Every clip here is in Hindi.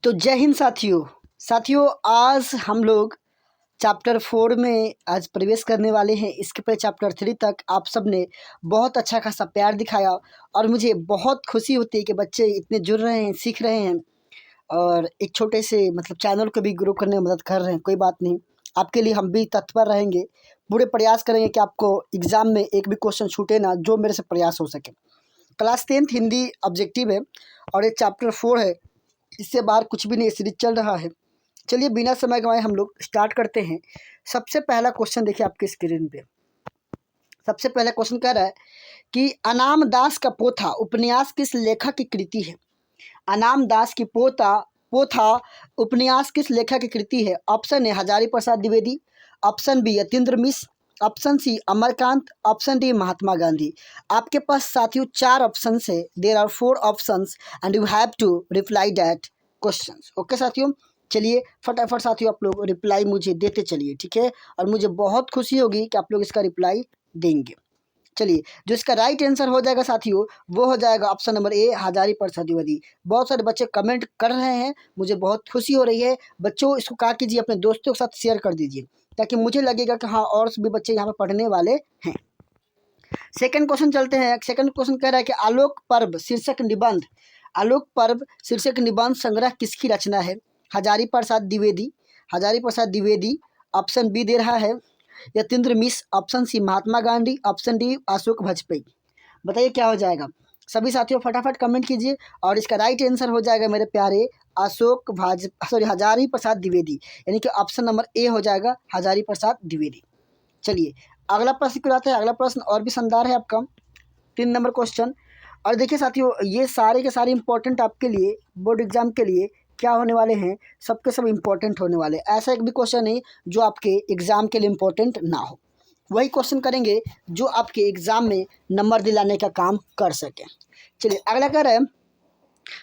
तो जय हिंद साथियों। आज हम लोग चैप्टर 4 में आज प्रवेश करने वाले हैं। इसके पहले चैप्टर 3 तक आप सब ने बहुत अच्छा खासा प्यार दिखाया और मुझे बहुत खुशी होती है कि बच्चे इतने जुड़ रहे हैं, सीख रहे हैं और एक छोटे से चैनल को भी ग्रो करने में मदद कर रहे हैं। कोई बात नहीं, आपके लिए हम भी तत्पर रहेंगे, पूरे प्रयास करेंगे कि आपको एग्ज़ाम में एक भी क्वेश्चन छूटे ना, जो मेरे से प्रयास हो सके। क्लास 10th हिंदी ऑब्जेक्टिव है और ये चैप्टर 4 है, इससे बाहर कुछ भी नहीं, सीरीज चल रहा है। चलिए बिना समय गंवाए हम लोग स्टार्ट करते हैं। सबसे पहला क्वेश्चन देखिए आपके स्क्रीन पे। सबसे पहला क्वेश्चन कह रहा है कि अनाम दास का पोथा उपन्यास किस लेखक की कृति है। अनाम दास की पोथा उपन्यास किस लेखक की कृति है। Option A Hazari Prasad Dwivedi, option B Yatindra Mishra, option C Amarkant, option D Mahatma Gandhi. आपके पास साथियों 4 ऑप्शन है। There are 4 options and you have to reply that questions. Okay साथियों, चलिए फटाफट साथियों आप लोग रिप्लाई मुझे देते चलिए, ठीक है। और मुझे बहुत खुशी होगी कि आप लोग इसका रिप्लाई देंगे। चलिए, जो इसका राइट आंसर हो जाएगा साथियों वो हो जाएगा option number A Hazari Prasad Dwivedi. बहुत सारे बच्चे कमेंट कर रहे हैं, मुझे बहुत खुशी हो रही है। बच्चों इसको कहा कीजिए, अपने दोस्तों के साथ शेयर कर दीजिए ताकि मुझे लगेगा कि हाँ और भी बच्चे यहाँ पर पढ़ने वाले हैं। सेकंड क्वेश्चन चलते हैं। सेकंड क्वेश्चन कह रहा है कि आलोक पर्व शीर्षक निबंध संग्रह किसकी रचना है। हजारी प्रसाद द्विवेदी। ऑप्शन बी दे रहा है यतीन्द्र मिश्र, ऑप्शन सी महात्मा गांधी, ऑप्शन डी अशोक वाजपेयी। बताइए क्या हो जाएगा। सभी साथियों फटाफट कमेंट कीजिए और इसका राइट आंसर हो जाएगा मेरे प्यारे हजारी प्रसाद द्विवेदी, यानी कि ऑप्शन नंबर ए हो जाएगा हजारी प्रसाद द्विवेदी। चलिए अगला प्रश्न क्यों आता है। अगला प्रश्न और भी शानदार है आपका 3 नंबर क्वेश्चन। और देखिए साथियों, ये सारे के सारे इंपॉर्टेंट आपके लिए बोर्ड एग्जाम के लिए क्या होने वाले हैं, सबके सब इंपॉर्टेंट होने वाले। ऐसा एक भी क्वेश्चन नहीं जो आपके एग्ज़ाम के लिए इम्पोर्टेंट ना हो। वही क्वेश्चन करेंगे जो आपके एग्ज़ाम में नंबर दिलाने का काम कर सकें। चलिए अगला कह रहे हैं,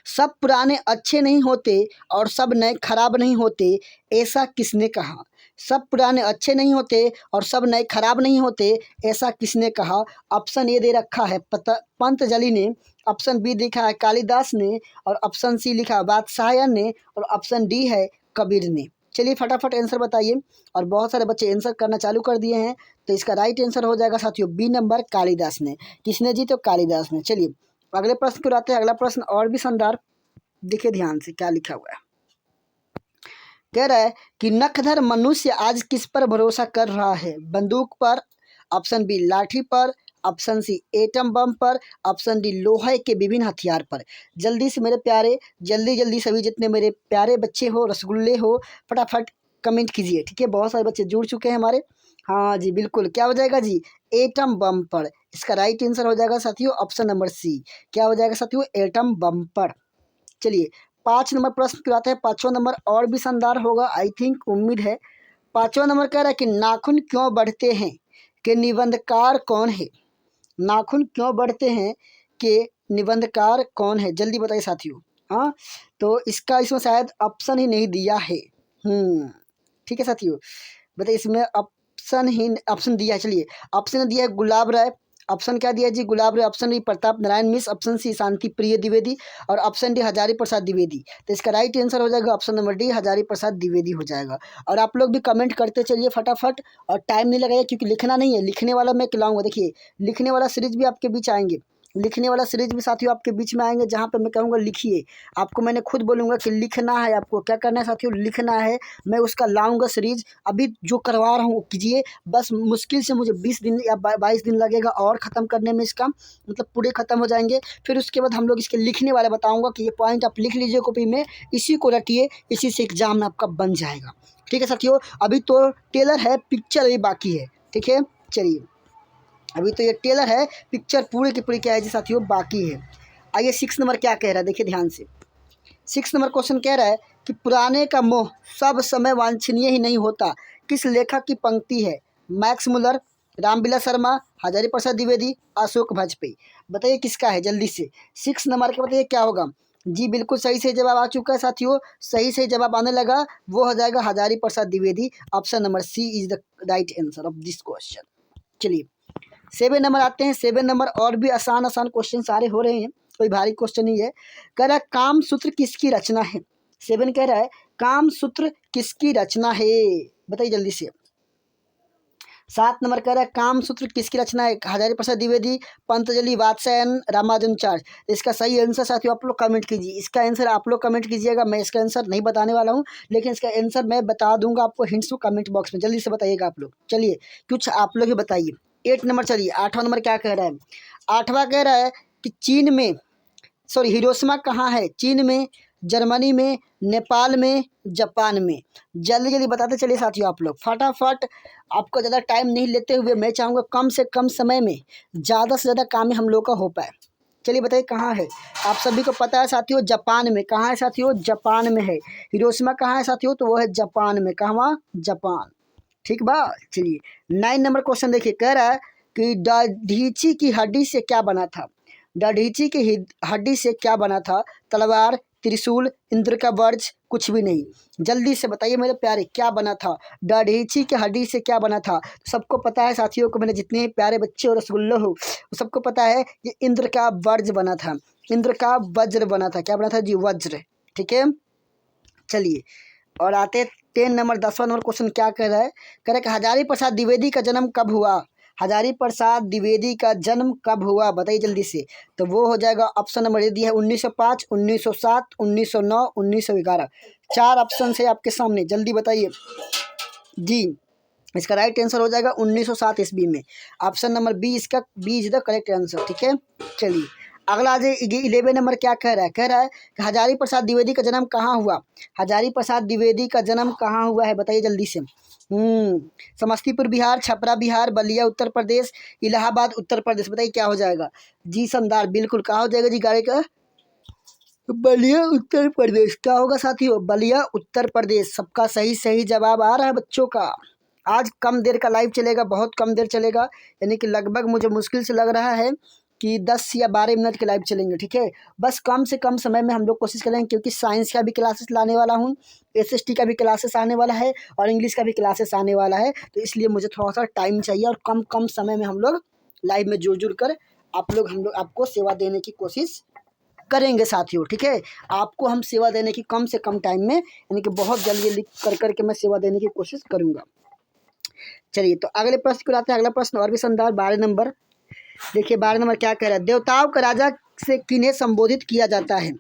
सब पुराने अच्छे नहीं होते और सब नए खराब नहीं होते, ऐसा किसने कहा। सब पुराने अच्छे नहीं होते और सब नए खराब नहीं होते, ऐसा किसने कहा। ऑप्शन ए दे रखा है पंतजलि ने, ऑप्शन बी लिखा है कालिदास ने, और ऑप्शन सी लिखा है वात्स्यायन ने, और ऑप्शन डी है कबीर ने। चलिए फटाफट आंसर बताइए। और बहुत सारे बच्चे आंसर करना चालू कर दिए हैं, तो इसका राइट आंसर हो जाएगा साथियों बी नंबर कालिदास ने। किसने जी, तो कालिदास ने। चलिए अगले प्रश्न को आते हैं। अगला प्रश्न और भी शानदार, देखिए ध्यान से क्या लिखा हुआ है। कह रहा है कि नखधर मनुष्य आज किस पर भरोसा कर रहा है। बंदूक पर, ऑप्शन बी लाठी पर, ऑप्शन सी एटम बम पर, ऑप्शन डी लोहे के विभिन्न हथियार पर। जल्दी से मेरे प्यारे, जल्दी सभी जितने मेरे प्यारे बच्चे हो, रसगुल्ले हो, फटाफट कमेंट कीजिए, ठीक है। बहुत सारे बच्चे जुड़ चुके हैं हमारे। हाँ जी बिल्कुल, क्या हो जाएगा जी, एटम बम पर। इसका राइट आंसर हो जाएगा साथियों ऑप्शन नंबर सी। क्या हो जाएगा साथियों, एटम बम पर। चलिए 5 नंबर प्रश्न कराते हैं। 5वां नंबर और भी शानदार होगा, आई थिंक, उम्मीद है। 5वां नंबर कह रहा है कि नाखून क्यों बढ़ते हैं कि निबंधकार कौन है। नाखून क्यों बढ़ते हैं कि निबंधकार कौन है, जल्दी बताइए साथियों। हाँ, तो इसमें शायद ऑप्शन ही नहीं दिया है। ठीक है साथियों, बताइए इसमें ऑप्शन दिया है। चलिए ऑप्शन दिया है गुलाब राय, ऑप्शन क्या दिया जी, गुलाब राय, option B Pratap Narayan Mishra, option सी शांति प्रिय द्विवेदी, और ऑप्शन डी हजारी प्रसाद द्विवेदी। तो इसका राइट आंसर हो जाएगा option number D Hazari Prasad Dwivedi हो जाएगा। और आप लोग भी कमेंट करते चलिए फटाफट, और टाइम नहीं लगाइए क्योंकि लिखना नहीं है, लिखने वाला मैं खिलाऊंगा। देखिए लिखने वाला सीरीज भी आपके बीच आएंगे, लिखने वाला सीरीज भी साथियों आपके बीच में आएंगे, जहाँ पे मैं कहूँगा लिखिए। आपको मैंने खुद बोलूँगा कि लिखना है, आपको क्या करना है साथियों, लिखना है। मैं उसका लाऊंगा सीरीज, अभी जो करवा रहा हूँ कीजिए। बस मुश्किल से मुझे 20 दिन या 22 दिन लगेगा और ख़त्म करने में, इसका पूरे ख़त्म हो जाएंगे। फिर उसके बाद हम लोग इसके लिखने वाले बताऊँगा कि ये पॉइंट आप लिख लीजिए कॉपी में, इसी को रटिए, इसी से एग्जाम में आपका बन जाएगा। ठीक है साथियों, अभी तो टेलर है, पिक्चर अभी बाकी है, ठीक है। चलिए अभी तो ये टेलर है, पिक्चर पूरी की पूरी क्या है जी साथियों बाकी है। आइए 6 नंबर क्या कह रहा है, देखिए ध्यान से। 6 नंबर क्वेश्चन कह रहा है कि पुराने का मोह सब समय वांछनीय ही नहीं होता, किस लेखक की पंक्ति है। Max Muller, Ramvilas Sharma, Hazari Prasad Dwivedi, Ashok Vajpayee. बताइए किसका है जल्दी से। 6 नंबर के बताइए क्या होगा जी। बिल्कुल सही से जवाब आ चुका है साथियों, सही से जवाब आने लगा, वो हो जाएगा Hazari Prasad Dwivedi. Option number C is the right answer of this question. चलिए 7 नंबर आते हैं। 7 नंबर और भी आसान क्वेश्चन सारे हो रहे हैं, कोई भारी क्वेश्चन नहीं है। कह रहा काम सूत्र किसकी रचना है। 7 कह रहा है काम सूत्र किसकी रचना है, बताइए जल्दी से। 7 नंबर कह रहा है काम सूत्र किसकी रचना है, हजारी प्रसाद द्विवेदी, पतंजलि, वात्स्यायन, रामानुजाचार्य। इसका सही आंसर साथियों आप लोग कमेंट कीजिए, इसका आंसर आप लोग कमेंट कीजिएगा। मैं इसका आंसर नहीं बताने वाला हूँ, लेकिन इसका आंसर मैं बता दूंगा आपको हिंट्स को कमेंट बॉक्स में, जल्दी से बताइएगा आप लोग। चलिए कुछ आप लोग ही बताइए। 8 नंबर, चलिए 8वां नंबर क्या कह रहा है, 8वां कह रहा है कि चीन में, सॉरी हिरोशिमा कहाँ है, चीन में, जर्मनी में, नेपाल में, जापान में। जल्दी जल्दी बताते चलिए साथियों आप लोग फटाफट। आपको ज़्यादा टाइम नहीं लेते हुए मैं चाहूँगा कम से कम समय में ज़्यादा से ज़्यादा काम हम लोग का हो पाए। चलिए बताइए कहाँ है, आप सभी को पता है साथियों जापान में। कहाँ है साथियों, जापान में है। हिरोशिमा कहाँ है साथियों, तो वो है जापान में। कहाँ, जापान। ठीक बा। चलिए 9 नंबर क्वेश्चन देखिए, कह रहा है कि दधीची की हड्डी से क्या बना था, दधीची की हड्डी से क्या बना था, तलवार, त्रिशूल, इंद्र का वज्र, कुछ भी नहीं। जल्दी से बताइए मेरे प्यारे क्या बना था, दधीची की हड्डी से क्या बना था। सबको पता है साथियों को, मेरे जितने प्यारे बच्चे और रसगुल्लो हो सबको पता है ये इंद्र का वज्र बना था, इंद्र का वज्र बना था। क्या बना था जी, वज्र। ठीक है, चलिए और आते 10 नंबर 10वां नंबर क्वेश्चन क्या कह रहा है, कह रहा है कि हजारी प्रसाद द्विवेदी का जन्म कब हुआ, हजारी प्रसाद द्विवेदी का जन्म कब हुआ, बताइए जल्दी से। तो वो हो जाएगा ऑप्शन नंबर ये दिया है 1905, 1907, 1909, 1911। 4 ऑप्शन है आपके सामने, जल्दी बताइए जी। इसका राइट आंसर हो जाएगा 1907 ईस्वी में। ऑप्शन नंबर बी, इसका B is the correct answer. ठीक है, चलिए अगला जो 11 नंबर क्या कह रहा है, कह रहा है कि हजारी प्रसाद द्विवेदी का जन्म कहाँ हुआ, हजारी प्रसाद द्विवेदी का जन्म कहाँ हुआ है, बताइए जल्दी से। समस्तीपुर बिहार, छपरा बिहार, बलिया उत्तर प्रदेश, इलाहाबाद उत्तर प्रदेश। बताइए क्या हो जाएगा जी, शानदार, बिल्कुल कहाँ हो जाएगा जी, गाड़ी का बलिया उत्तर प्रदेश। क्या होगा साथियों, बलिया उत्तर प्रदेश। सबका सही सही जवाब आ रहा है बच्चों का। आज कम देर का लाइव चलेगा, बहुत कम देर चलेगा, यानी कि लगभग मुझे मुश्किल से लग रहा है कि 10 या 12 मिनट के लाइव चलेंगे। ठीक है, बस कम से कम समय में हम लोग कोशिश करेंगे, क्योंकि साइंस का भी क्लासेस लाने वाला हूँ, एसएसटी का भी क्लासेस आने वाला है और इंग्लिश का भी क्लासेस आने वाला है। तो इसलिए मुझे थोड़ा सा टाइम चाहिए और कम कम समय में हम लोग लाइव में जुड़ कर हम लोग आपको सेवा देने की कोशिश करेंगे साथियों। ठीक है, आपको हम सेवा देने की कम से कम टाइम में, यानी कि बहुत जल्दी जल्दी कर करके मैं सेवा देने की कोशिश करूँगा। चलिए तो अगले प्रश्न को लाते हैं। अगला प्रश्न और भी शानदार, 12 नंबर देखिए। 12 नंबर क्या कह रहा है, देवताओं को राजा से किन्हें संबोधित किया जाता है,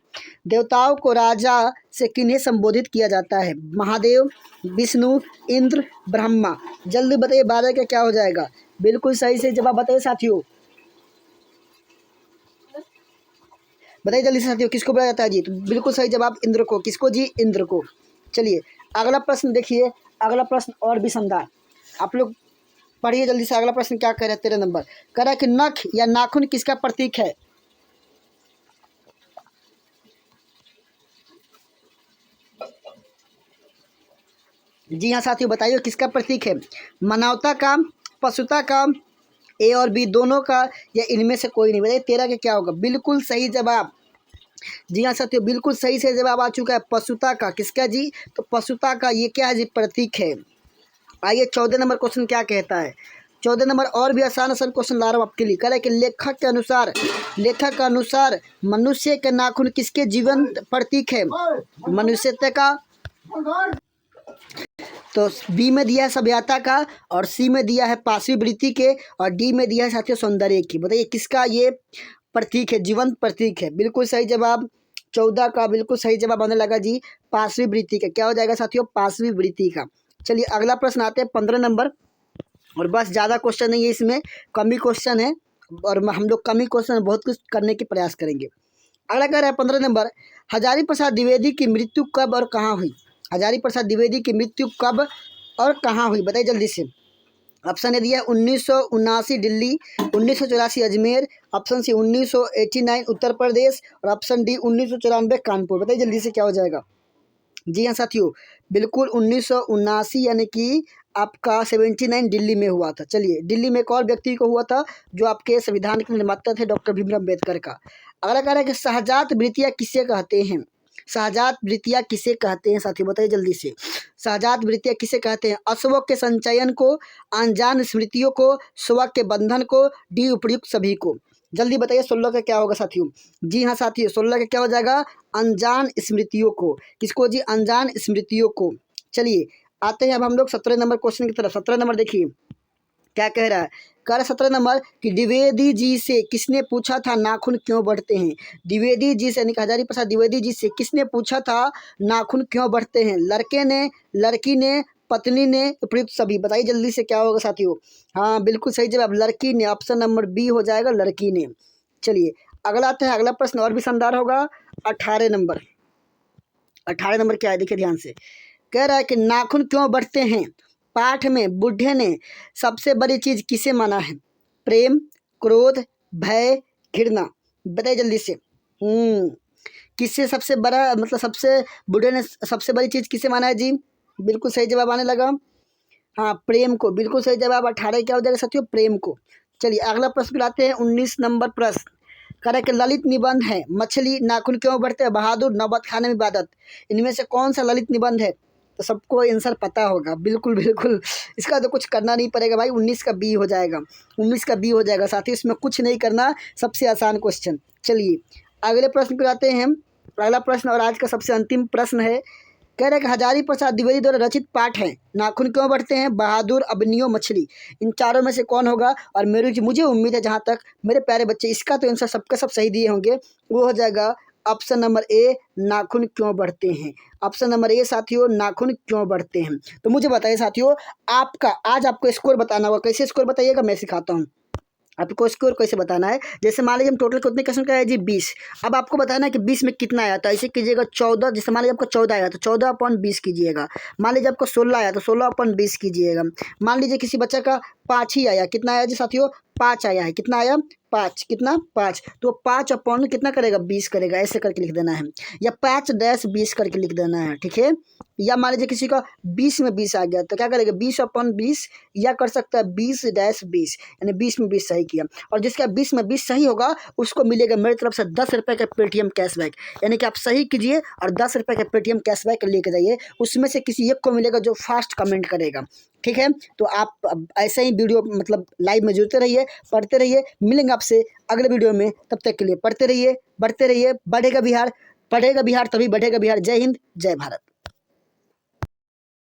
देवताओं को राजा से किन्हें संबोधित किया जाता है, महादेव, विष्णु, इंद्र, ब्रह्मा। जल्दी बताइए 12 का क्या हो जाएगा, बिल्कुल सही से जवाब बताइए साथियों, बताइए जल्दी से साथियों, किसको बोला जाता है जी, तो बिल्कुल सही जवाब इंद्र को। किसको जी, इंद्र को। चलिए अगला प्रश्न देखिए, अगला प्रश्न और भी शानदार, आप लोग पढ़िए जल्दी से। अगला प्रश्न क्या कह रहा है, 13 नंबर कह रहा है कि नख या नाखून किसका प्रतीक है, जी हाँ साथियों बताइए किसका प्रतीक है, मानवता का, पशुता का, ए और बी दोनों का, या इनमें से कोई नहीं। बताइए 13 के क्या होगा, बिल्कुल सही जवाब। जी हाँ साथियों, बिल्कुल सही से जवाब आ चुका है, पशुता का। किसका जी, तो पशुता का ये क्या है जी, प्रतीक है। आइए 14 नंबर क्वेश्चन क्या कहता है, 14 नंबर और भी आसान आसान क्वेश्चन ला रहा हूँ आपके लिए। कह रहा है कि लेखक के अनुसार मनुष्य के नाखून किसके जीवन प्रतीक है, मनुष्यत्व का। तो बी में दिया है सभ्यता का, और सी में दिया है पार्श्वी वृत्ति के, और डी में दिया है साथियों सौंदर्य की। बताइए किसका ये प्रतीक है, जीवंत प्रतीक है। बिल्कुल सही जवाब 14 का, बिल्कुल सही जवाब आने लगा जी, पार्श्वी वृत्ति का। क्या हो जाएगा साथियों, पार्श्वी वृत्ति का। चलिए अगला प्रश्न आते हैं 15 नंबर, और बस ज़्यादा क्वेश्चन नहीं है इसमें, कम ही क्वेश्चन है, और हम लोग कम ही क्वेश्चन बहुत कुछ करने की प्रयास करेंगे। अगला कह रहा है 15 नंबर, हजारी प्रसाद द्विवेदी की मृत्यु कब और कहाँ हुई, हजारी प्रसाद द्विवेदी की मृत्यु कब और कहाँ हुई, बताइए जल्दी से। ऑप्शन ए दिया है 1979 दिल्ली, 1984 अजमेर, ऑप्शन सी 1989 उत्तर प्रदेश, और ऑप्शन डी 1994 कानपुर। बताइए जल्दी से क्या हो जाएगा। जी हाँ साथियों, बिल्कुल 1979 यानी कि आपका 79 दिल्ली में हुआ था। चलिए दिल्ली में एक और व्यक्ति को हुआ था जो आपके संविधान के निर्माता थे, डॉक्टर भीमराव अम्बेडकर का। अगला कह रहा है कि सहजात वृत्तियाँ किसे कहते हैं, सहजात वृत्तियाँ किसे कहते हैं साथियों, बताइए जल्दी से। सहजात वृत्तियाँ किसे कहते हैं, अश्व के संचयन को, अनजान स्मृतियों को, स्व के बंधन को, डी उपर्युक्त सभी को। जल्दी बताइए 16 का क्या होगा साथियों। जी हाँ साथियों, 16 का क्या हो जाएगा, अनजान स्मृतियों को। किसको जी, अनजान स्मृतियों को। चलिए आते हैं अब हम लोग 17 नंबर क्वेश्चन की तरफ। 17 नंबर देखिए क्या कह रहा है। कह रहा 17 नंबर कि द्विवेदी जी से किसने पूछा था नाखून क्यों बढ़ते हैं। द्विवेदी जी से यानी कि हजारी प्रसाद द्विवेदी जी से किसने पूछा था नाखून क्यों बढ़ते हैं। लड़के ने, लड़की ने, पत्नी ने, उपयुक्त सभी। बताइए जल्दी से क्या होगा साथियों। हाँ बिल्कुल सही जवाब, लड़की ने। ऑप्शन नंबर बी हो जाएगा, लड़की ने। चलिए अगला आते हैं, अगला प्रश्न और भी शानदार होगा। 18 नंबर। 18 नंबर क्या है देखिए ध्यान से। कह रहा है कि नाखून क्यों बढ़ते हैं। पाठ में बुढ़े ने सबसे बड़ी चीज किसे माना है। प्रेम, क्रोध, भय, घृणा। बताइए जल्दी से। किससे सबसे बड़ा, मतलब सबसे बुढ़े ने सबसे बड़ी चीज किसे माना है जी। बिल्कुल सही जवाब आने लगा। हाँ प्रेम को, बिल्कुल सही जवाब। 18 क्या हो जाएगा साथियों, प्रेम को। चलिए अगला प्रश्न लाते हैं, 19 नंबर प्रश्न। कह रहा है कि ललित निबंध है मछली नाखून क्यों बढ़ते हैं, बहादुर, नौबत खाने में इबादत। इनमें से कौन सा ललित निबंध है। तो सबको आंसर पता होगा, बिल्कुल बिल्कुल, इसका तो कुछ करना नहीं पड़ेगा भाई। 19 का बी हो जाएगा, 19 का बी हो जाएगा साथी, इसमें कुछ नहीं करना, सबसे आसान क्वेश्चन। चलिए अगले प्रश्न पर आते हैं। अगला प्रश्न और आज का सबसे अंतिम प्रश्न है। कह रहे हैं कि हजारी प्रसाद द्विवेदी द्वारा रचित पाठ है नाखून क्यों बढ़ते हैं, बहादुर, अबनियो, मछली। इन चारों में से कौन होगा। और मुझे उम्मीद है जहाँ तक मेरे प्यारे बच्चे इसका तो आंसर सबका सब सही दिए होंगे। वो हो जाएगा ऑप्शन नंबर ए, नाखून क्यों बढ़ते हैं। ऑप्शन नंबर ए साथियों, नाखून क्यों बढ़ते हैं। तो मुझे बताइए साथियों, आपका आज आपको स्कोर बताना होगा। कैसे स्कोर बताइएगा, मैं सिखाता हूँ आपको स्कोर कैसे बताना है। जैसे मान लीजिए हम टोटल कितने क्वेश्चन का है जी 20। अब आपको बताना है कि 20 में कितना आया, तो ऐसे कीजिएगा 14। जैसे मान लीजिए आपको 14 आया तो 14/20 कीजिएगा। मान लीजिए आपको 16 आया तो 16/20 कीजिएगा। मान लीजिए किसी बच्चे का 5 ही आया, कितना आया जी साथियों, 5 आया है। कितना आया, 5। कितना, 5। तो 5/, कितना करेगा, 20 करेगा। ऐसे करके लिख देना है, या 5-20 करके लिख देना है, ठीक है। या मान लीजिए किसी का 20 में 20 आ गया तो क्या करेगा, 20/20, या कर सकता है 20-20, यानी 20 में 20 सही किया। और जिसका 20 में 20 सही होगा उसको मिलेगा मेरी तरफ से 10 रुपये का पेटीएम कैशबैक। यानी कि आप सही कीजिए और 10 रुपये का पेटीएम कैशबैक लेके जाइए। उसमें से किसी एक को मिलेगा जो फास्ट कमेंट करेगा, ठीक है। तो आप ऐसे ही वीडियो मतलब लाइव में जुड़ते रहिए, पढ़ते रहिए। मिलेंगे आपसे अगले वीडियो में, तब तक के लिए पढ़ते रहिए, बढ़ते रहिए। बढ़ेगा बिहार, पढ़ेगा बिहार तभी बढ़ेगा बिहार। जय हिंद, जय भारत।